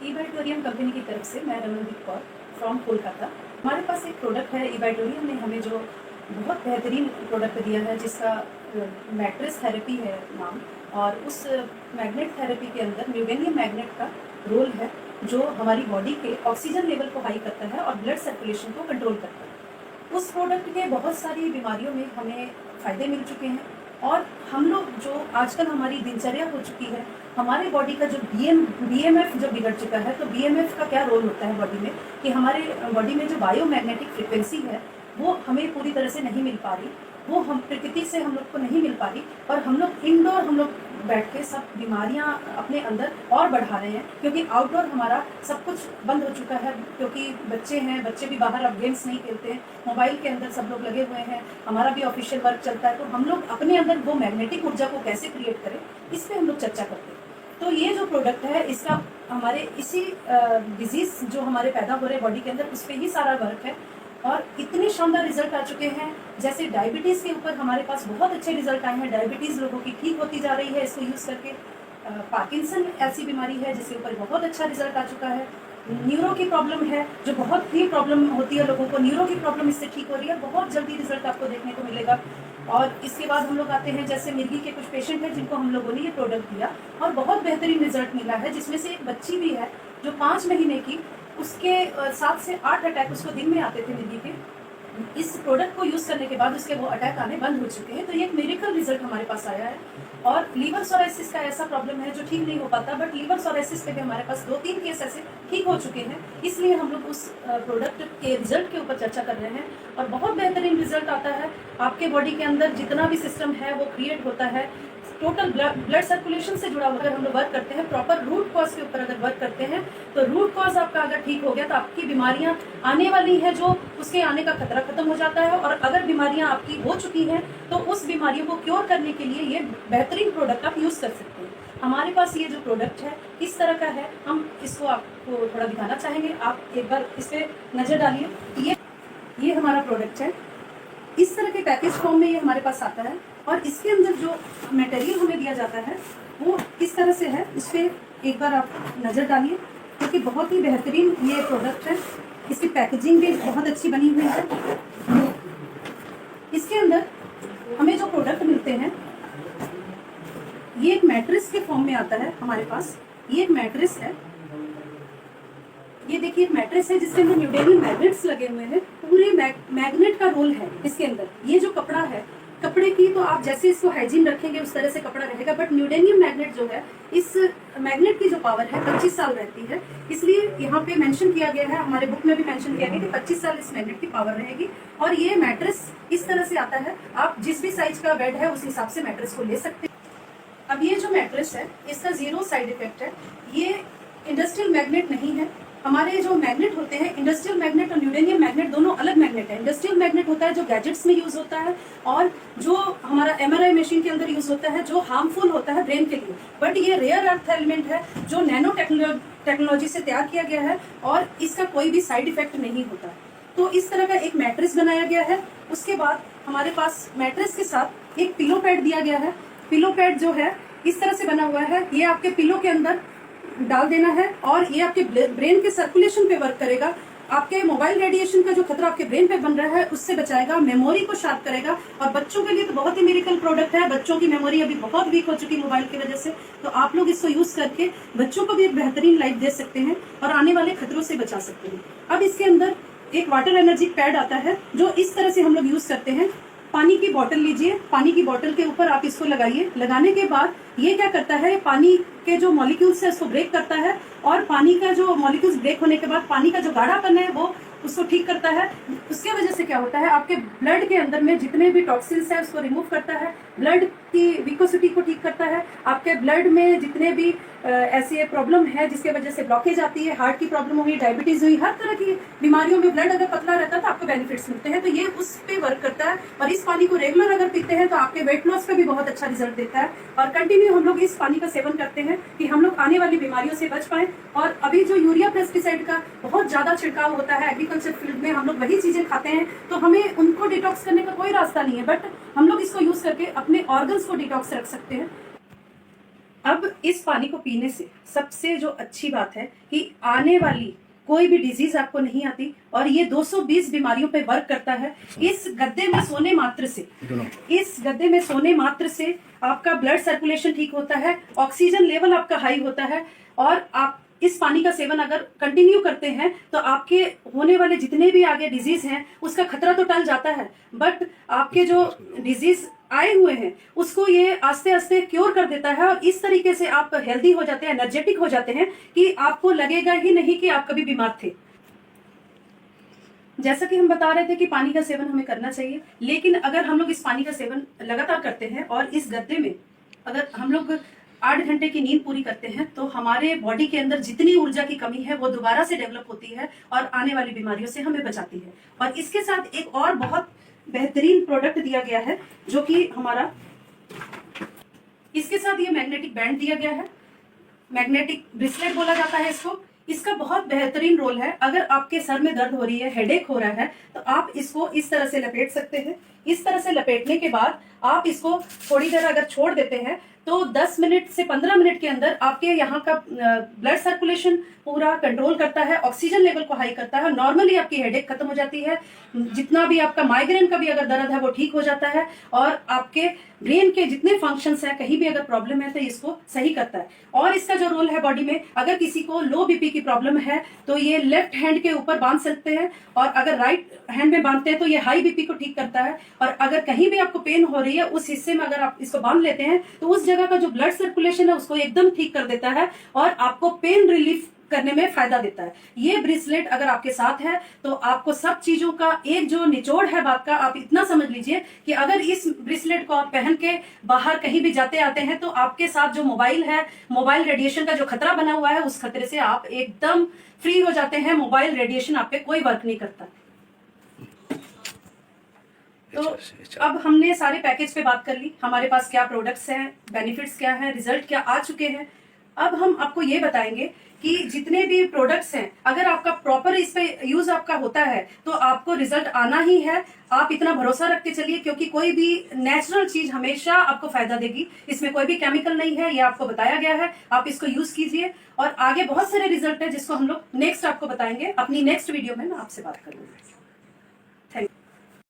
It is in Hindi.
ईबाइटोरियम कंपनी की तरफ से मैं रमनदीप कौर फ्रॉम कोलकाता। हमारे पास एक प्रोडक्ट है, ईबाइटोरियम ने हमें जो बहुत बेहतरीन प्रोडक्ट दिया है जिसका मैट्रेस थेरेपी है नाम, और उस मैग्नेट थेरेपी के अंदर न्यूडेनियम मैग्नेट का रोल है जो हमारी बॉडी के ऑक्सीजन लेवल को हाई करता है और ब्लड सर्कुलेशन को कंट्रोल करता है। उस प्रोडक्ट के बहुत सारी बीमारियों में हमें फ़ायदे मिल चुके हैं और हम लोग जो आजकल हमारी दिनचर्या हो चुकी है, हमारे बॉडी का जो बीएमएफ जो बिगड़ चुका है, तो बीएमएफ का क्या रोल होता है बॉडी में कि हमारे बॉडी में जो बायोमैग्नेटिक फ्रिक्वेंसी है वो हमें पूरी तरह से नहीं मिल पा रही, वो हम प्रकृति से हम लोग को नहीं मिल पा रही, और हम लोग इंडोर हम लोग बैठ के सब बीमारियां अपने अंदर और बढ़ा रहे हैं क्योंकि आउटडोर हमारा सब कुछ बंद हो चुका है। क्योंकि बच्चे भी बाहर अब गेम्स नहीं खेलते हैं, मोबाइल के अंदर सब लोग लगे हुए हैं, हमारा भी ऑफिशियल वर्क चलता है, तो हम लोग अपने अंदर वो मैग्नेटिक ऊर्जा को कैसे क्रिएट करें इस पर हम लोग चर्चा करते हैं। तो ये जो प्रोडक्ट है इसका हमारे इसी डिजीज़ जो हमारे पैदा हो रहे हैं बॉडी के अंदर उस पर ही सारा वर्क है और इतने शानदार रिजल्ट आ चुके हैं। जैसे डायबिटीज़ के ऊपर हमारे पास बहुत अच्छे रिजल्ट आए हैं, डायबिटीज़ लोगों की ठीक होती जा रही है इसको यूज़ करके। पार्किंसन ऐसी बीमारी है जिसके ऊपर बहुत अच्छा रिजल्ट आ चुका है। न्यूरो की प्रॉब्लम है जो बहुत ही प्रॉब्लम होती है लोगों को, न्यूरो की प्रॉब्लम इससे ठीक हो रही है, बहुत जल्दी रिजल्ट आपको देखने को मिलेगा। और इसके बाद हम लोग आते हैं जैसे मिर्गी के कुछ पेशेंट हैं जिनको हम लोगों ने ये प्रोडक्ट दिया और बहुत बेहतरीन रिजल्ट मिला है, जिसमें से एक बच्ची भी है जो 5 महीने की, उसके 7 से 8 अटैक उसको दिन में आते थे मिर्गी के। इस प्रोडक्ट को यूज़ करने के बाद उसके वो अटैक आने बंद हो चुके हैं। तो ये एक मिरेकल रिजल्ट हमारे पास आया है। और लीवर सोराइसिस का ऐसा प्रॉब्लम है जो ठीक नहीं हो पाता, बट लीवर सोराइसिस पे भी हमारे पास 2-3 केस ऐसे ठीक हो चुके हैं। इसलिए हम लोग उस प्रोडक्ट के रिजल्ट के ऊपर चर्चा कर रहे हैं और बहुत बेहतरीन रिजल्ट आता है। आपके बॉडी के अंदर जितना भी सिस्टम है वो क्रिएट होता है, टोटल ब्लड सर्कुलेशन से जुड़ा हुआ। अगर हम लोग वर्क करते हैं प्रॉपर रूट कॉज के ऊपर, अगर वर्क करते हैं तो रूट कॉज आपका अगर ठीक हो गया तो आपकी बीमारियां आने वाली हैं जो उसके आने का खतरा खत्म हो जाता है। और अगर बीमारियां आपकी हो चुकी हैं तो उस बीमारियों को क्योर करने के लिए ये बेहतरीन प्रोडक्ट आप यूज़ कर सकते हैं। हमारे पास ये जो प्रोडक्ट है इस तरह का है, हम इसको आपको थोड़ा दिखाना चाहेंगे। आप एक बार इस पर नज़र डालिए। ये हमारा प्रोडक्ट है, इस तरह के पैकेज फॉर्म में ये हमारे पास आता है और इसके अंदर जो मटेरियल हमें दिया जाता है वो किस तरह से है इस पर एक बार आप नज़र डालिए, क्योंकि बहुत ही बेहतरीन ये प्रोडक्ट है। इसकी पैकेजिंग भी बहुत अच्छी बनी हुई है। इसके अंदर हमें जो प्रोडक्ट मिलते हैं ये एक मैट्रेस के फॉर्म में आता है हमारे पास। ये एक मैट्रेस है, ये देखिए एक मैट्रेस है जिसके अंदर न्यूडेनियम मैग्नेट्स लगे हुए हैं। पूरे मैग्नेट का रोल है इसके अंदर। ये जो कपड़ा है, कपड़े की तो आप जैसे इसको हाइजीन रखेंगे उस तरह से कपड़ा रहेगा, बट न्यूडेनियम मैग्नेट जो है, इस मैग्नेट की जो पावर है 25 साल रहती है। इसलिए यहाँ पे मेंशन किया गया है, हमारे बुक में भी मेंशन किया गया कि 25 साल इस मैग्नेट की पावर रहेगी। और ये मैट्रेस इस तरह से आता है, आप जिस भी साइज का बेड है उस हिसाब से मैट्रेस को ले सकते हैं। अब ये जो मैट्रेस है इसका 0 साइड इफेक्ट है। ये इंडस्ट्रियल मैग्नेट नहीं है। हमारे जो मैग्नेट होते हैं, इंडस्ट्रियल मैग्नेट और न्यूडेनियम मैग्नेट दोनों अलग मैग्नेट है। इंडस्ट्रियल मैग्नेट होता है जो गैजेट्स में यूज होता है और जो हमारा MRI मशीन के अंदर यूज होता है, जो हार्मफुल होता है ब्रेन के लिए। बट ये रेयर अर्थ एलिमेंट है जो नैनो टेक्नोलॉजी से तैयार किया गया है और इसका कोई भी साइड इफेक्ट नहीं होता। तो इस तरह का एक मैट्रेस बनाया गया है। उसके बाद हमारे पास मैट्रेस के साथ एक पिलो पैड दिया गया है। पिलो पैड जो है इस तरह से बना हुआ है, ये आपके पिलो के अंदर डाल देना है और ये आपके ब्रेन के सर्कुलेशन पे वर्क करेगा। आपके मोबाइल रेडिएशन का जो खतरा आपके ब्रेन पे बन रहा है उससे बचाएगा, मेमोरी को शार्प करेगा। और बच्चों के लिए तो बहुत ही मिरेकल प्रोडक्ट है। बच्चों की मेमोरी अभी बहुत वीक हो चुकी है मोबाइल की वजह से, तो आप लोग इसको यूज करके बच्चों को भी एक बेहतरीन लाइफ दे सकते हैं और आने वाले खतरों से बचा सकते हैं। अब इसके अंदर एक वाटर एनर्जी पैड आता है जो इस तरह से हम लोग यूज करते हैं। पानी की बोतल लीजिए, पानी की बोतल के ऊपर आप इसको लगाइए। लगाने के बाद ये क्या करता है, पानी के जो मॉलिक्यूल्स है उसको ब्रेक करता है और पानी का जो मॉलिक्यूल्स ब्रेक होने के बाद पानी का जो गाढ़ापन है वो उसको ठीक करता है। उसके वजह से क्या होता है, आपके ब्लड के अंदर में जितने भी टॉक्सिन्स है उसको रिमूव करता है, ब्लड की विकोसिटी को ठीक करता है। आपके ब्लड में जितने भी ऐसी प्रॉब्लम है जिसके वजह से ब्लॉकेज आती है, हार्ट की प्रॉब्लम हुई, डायबिटीज हुई, हर तरह की बीमारियों में ब्लड अगर पतला रहता है तो आपको बेनिफिट्स मिलते हैं। तो ये उस पे वर्क करता है और इस पानी को रेगुलर अगर पीते हैं तो आपके वेट लॉस का भी बहुत अच्छा रिजल्ट देता है। और कंटिन्यू हम लोग इस पानी का सेवन करते हैं कि हम लोग आने वाली बीमारियों से बच पाए। और अभी जो यूरिया पेस्टिसाइड का बहुत ज्यादा छिड़काव होता है एग्रीकल्चर फील्ड में, हम लोग वही चीजें खाते हैं, तो हमें उनको डिटॉक्स करने का कोई रास्ता नहीं है, बट हम लोग इसको यूज करके अपने ऑर्गन्स को डिटॉक्स रख सकते हैं। अब इस पानी को पीने से सबसे जो अच्छी बात है कि आने वाली कोई भी डिजीज आपको नहीं आती, और ये 220 बीमारियों पे वर्क करता है। इस गद्दे में सोने मात्र से आपका ब्लड सर्कुलेशन ठीक होता है, ऑक्सीजन लेवल आपका हाई होता है, और आप इस पानी का सेवन अगर कंटिन्यू करते हैं तो आपके होने वाले जितने भी आगे डिजीज हैं उसका खतरा तो टल जाता है, बट आपके जो डिजीज आए हुए हैं उसको ये आस्ते आस्ते क्योर कर देता है, और इस तरीके से आप हेल्दी हो जाते हैं, एनर्जेटिक हो जाते हैं कि आपको लगेगा ही नहीं कि आप कभी बीमार थे। जैसा कि हम बता रहे थे कि पानी का सेवन हमें करना चाहिए, लेकिन अगर हम लोग इस पानी का सेवन लगातार करते हैं और इस गद्दे में अगर हम लोग 8 घंटे की नींद पूरी करते हैं तो हमारे बॉडी के अंदर जितनी ऊर्जा की कमी है वो दोबारा से डेवलप होती है और आने वाली बीमारियों से हमें बचाती है। और इसके साथ एक और बहुत बेहतरीन प्रोडक्ट दिया गया है जो कि हमारा, इसके साथ ये मैग्नेटिक बैंड दिया गया है, मैग्नेटिक ब्रेसलेट बोला जाता है इसको। इसका बहुत बेहतरीन रोल है। अगर आपके सर में दर्द हो रही है, हेडेक हो रहा है, तो आप इसको इस तरह से लपेट सकते हैं। इस तरह से लपेटने के बाद आप इसको थोड़ी देर अगर छोड़ देते हैं तो 10 मिनट से 15 मिनट के अंदर आपके यहाँ का ब्लड सर्कुलेशन पूरा कंट्रोल करता है, ऑक्सीजन लेवल को हाई करता है, नॉर्मली आपकी हेडेक खत्म हो जाती है, जितना भी आपका माइग्रेन का भी अगर दर्द है वो ठीक हो जाता है, और आपके ब्रेन के जितने फंक्शंस हैं कहीं भी अगर प्रॉब्लम है तो इसको सही करता है। और इसका जो रोल है बॉडी में, अगर किसी को लो बीपी की प्रॉब्लम है तो ये लेफ्ट हैंड के ऊपर बांध सकते हैं, और अगर राइट हैंड में बांधते हैं तो ये हाई बीपी को ठीक करता है। और अगर कहीं भी आपको पेन हो रही है उस हिस्से में अगर आप इसको बांध लेते हैं तो उस जगह का जो ब्लड सर्कुलेशन है उसको एकदम ठीक कर देता है और आपको पेन रिलीफ करने में फायदा देता है। ये ब्रेसलेट अगर आपके साथ है तो आपको सब चीजों का एक जो निचोड़ है बात का, आप इतना समझ लीजिए कि अगर इस ब्रेसलेट को आप पहन के बाहर कहीं भी जाते आते हैं तो आपके साथ जो मोबाइल है, मोबाइल रेडिएशन का जो खतरा बना हुआ है उस खतरे से आप एकदम फ्री हो जाते हैं। मोबाइल रेडिएशन आप पे कोई वर्क नहीं करता। तो अब हमने सारे पैकेज पे बात कर ली, हमारे पास क्या प्रोडक्ट्स हैं, बेनिफिट्स क्या हैं, रिजल्ट क्या आ चुके हैं। अब हम आपको ये बताएंगे कि जितने भी प्रोडक्ट्स हैं अगर आपका प्रॉपर इस पे यूज आपका होता है तो आपको रिजल्ट आना ही है। आप इतना भरोसा रख के चलिए, क्योंकि कोई भी नेचुरल चीज हमेशा आपको फायदा देगी, इसमें कोई भी केमिकल नहीं है, ये आपको बताया गया है। आप इसको यूज कीजिए और आगे बहुत सारे रिजल्ट है जिसको हम लोग नेक्स्ट आपको बताएंगे। अपनी नेक्स्ट वीडियो में मैं आपसे बात करूंगी।